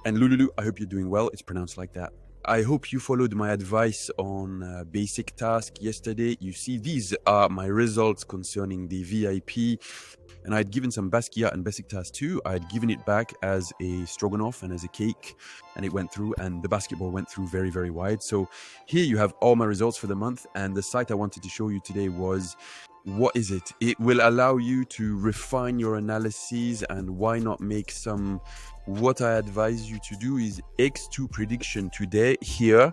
And Lululu, I hope you're doing well. It's pronounced like that. I hope you followed my advice on basic task yesterday. You see, these are my results concerning the VIP. And I had given some Basquiat and basic task too. I had given it back as a stroganoff and as a cake, and it went through, and the basketball went through very, very wide. So here you have all my results for the month. And the site I wanted to show you today was, what is it? It will allow you to refine your analysis, and why not make some, what I advise you to do is X2 prediction today here.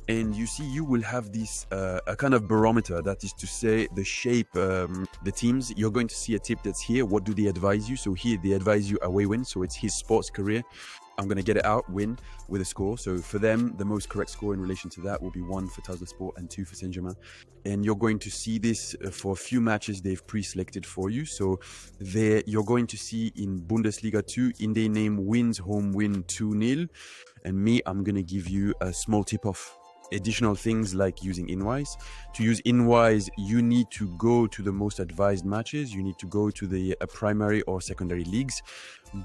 And you see, you will have this a kind of barometer, that is to say the shape, the teams. You're going to see a tip that's here. What do they advise you? So here they advise you away win. So it's his sports career. I'm going to get it out, win with a score. So for them, the most correct score in relation to that will be 1 for Sport and 2 for Saint-Germain. And you're going to see this for a few matches they've pre-selected for you. So there you're going to see in Bundesliga 2, in their name wins, home win 2-0. And me, I'm going to give you a small tip off. Additional things like using Inwise. To use Inwise, you need to go to the most advised matches. You need to go to the primary or secondary leagues,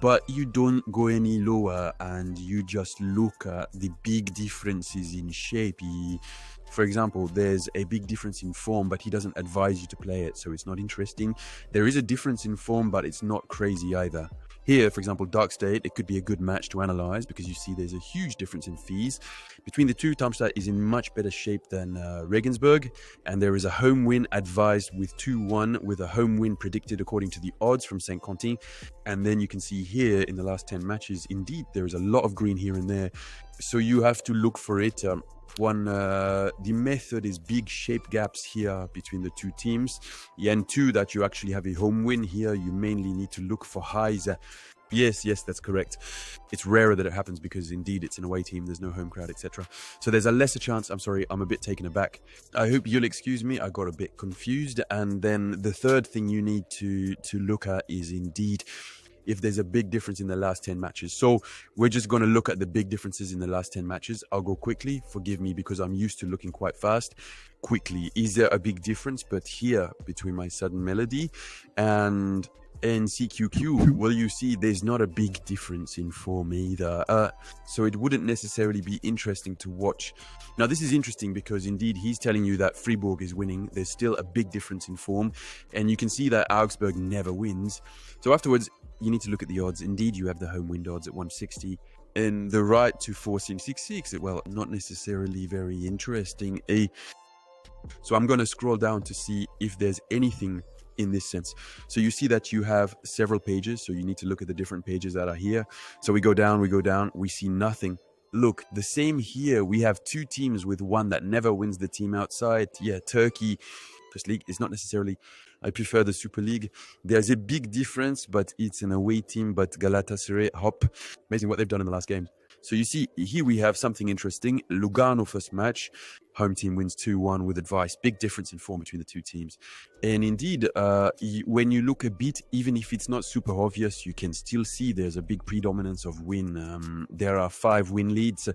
but you don't go any lower, and you just look at the big differences in shape. For example, there's a big difference in form, but he doesn't advise you to play it, so it's not interesting. There is a difference in form, but it's not crazy either. Here, for example, Dark State, it could be a good match to analyze, because you see there's a huge difference in fees. Between the two, Darmstadt is in much better shape than Regensburg, and there is a home win advised with 2-1, with a home win predicted according to the odds from Saint Quentin. And then you can see here in the last 10 matches, indeed, there is a lot of green here and there. So you have to look for it. The method is big shape gaps here between the two teams. And two, that you actually have a home win here. You mainly need to look for highs. Yes, that's correct. It's rarer that it happens, because indeed it's an away team, there's no home crowd, etc. So there's a lesser chance. I'm sorry, I'm a bit taken aback. I hope you'll excuse me, I got a bit confused. And then the third thing you need to look at is indeed if there's a big difference in the last 10 matches. So we're just going to look at the big differences in the last 10 matches. I'll go quickly. Forgive me, because I'm used to looking quite fast. Quickly, is there a big difference? But here, between my sudden melody and CQQ, well, you see there's not a big difference in form either. So it wouldn't necessarily be interesting to watch. Now, this is interesting because indeed he's telling you that Fribourg is winning. There's still a big difference in form. And you can see that Augsburg never wins. So afterwards, you need to look at the odds. Indeed, you have the home win odds at 160 and the right to 4.66. Well, not necessarily very interesting. So I'm going to scroll down to see if there's anything in this sense. So you see that you have several pages. So you need to look at the different pages that are here. So we go down, we see nothing. Look, the same here. We have two teams with one that never wins the team outside. Yeah, Turkey. This league is not necessarily, I prefer the Super League. There's a big difference, but it's an away team. But Galatasaray, hop, amazing what they've done in the last game. So you see, here we have something interesting. Lugano first match, home team wins 2-1 with advice. Big difference in form between the two teams. And indeed, when you look a bit, even if it's not super obvious, you can still see there's a big predominance of win. There are 5 win leads.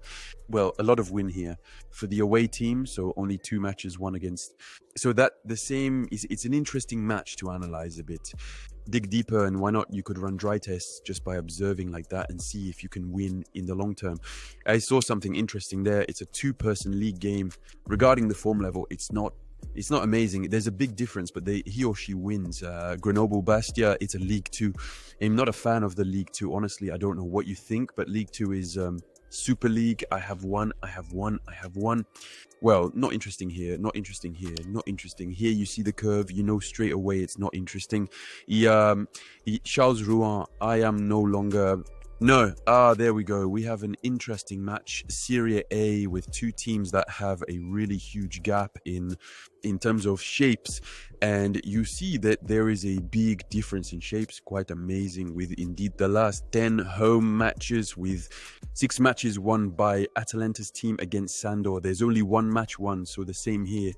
Well, a lot of win here for the away team. So only 2 matches won against. So that the same is, it's an interesting match to analyze a bit. Dig deeper, and why not? You could run dry tests just by observing like that and see if you can win in the long term. I saw something interesting there. It's a 2-person league game. Regarding the form level, it's not amazing. There's a big difference, but he or she wins. Grenoble Bastia, it's a League 2. I'm not a fan of the League 2. Honestly, I don't know what you think, but League 2 is Super League. I have one. Well, not interesting here. Here you see the curve. You know straight away it's not interesting. Charles Rouen, I am no longer... No, there we go. We have an interesting match, Serie A, with 2 teams that have a really huge gap in terms of shapes. And you see that there is a big difference in shapes, quite amazing, with indeed the last 10 home matches, with 6 matches won by Atalanta's team against Sandor. There's only 1 match won, so the same here.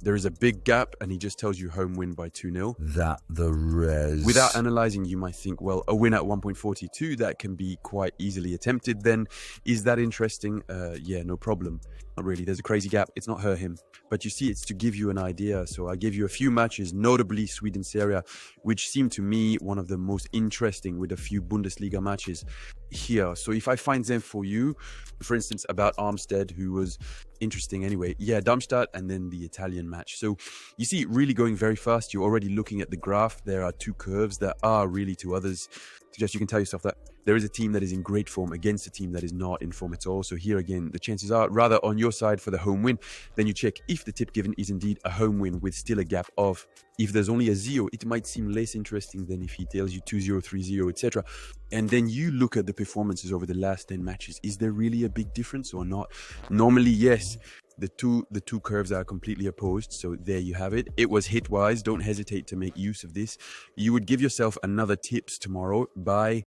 there is a big gap, and he just tells you home win by 2-0. That the res. Without analyzing, you might think, well, a win at 1.42, that can be quite easily attempted then. Is that interesting? Yeah, no problem. Not really. There's a crazy gap. It's not her, him. But you see, it's to give you an idea. So I gave you a few matches, notably Sweden-Serie, which seemed to me one of the most interesting, with a few Bundesliga matches here. So if I find them for you, for instance, about Armstead, who was interesting anyway. Yeah, Darmstadt, and then the Italian match. So you see, really going very fast. You're already looking at the graph. There are two curves that are really, to others, suggest you can tell yourself that there is a team that is in great form against a team that is not in form at all. So here again, the chances are rather on your side for the home win. Then you check if the tip given is indeed a home win with still a gap of, if there's only a 0, it might seem less interesting than if he tells you 2-0, 3-0, etc. And then you look at the performances over the last 10 matches. Is there really a big difference or not? Normally, yes. The two curves are completely opposed. So there you have it. It was Hitwise. Don't hesitate to make use of this. You would give yourself another tips tomorrow by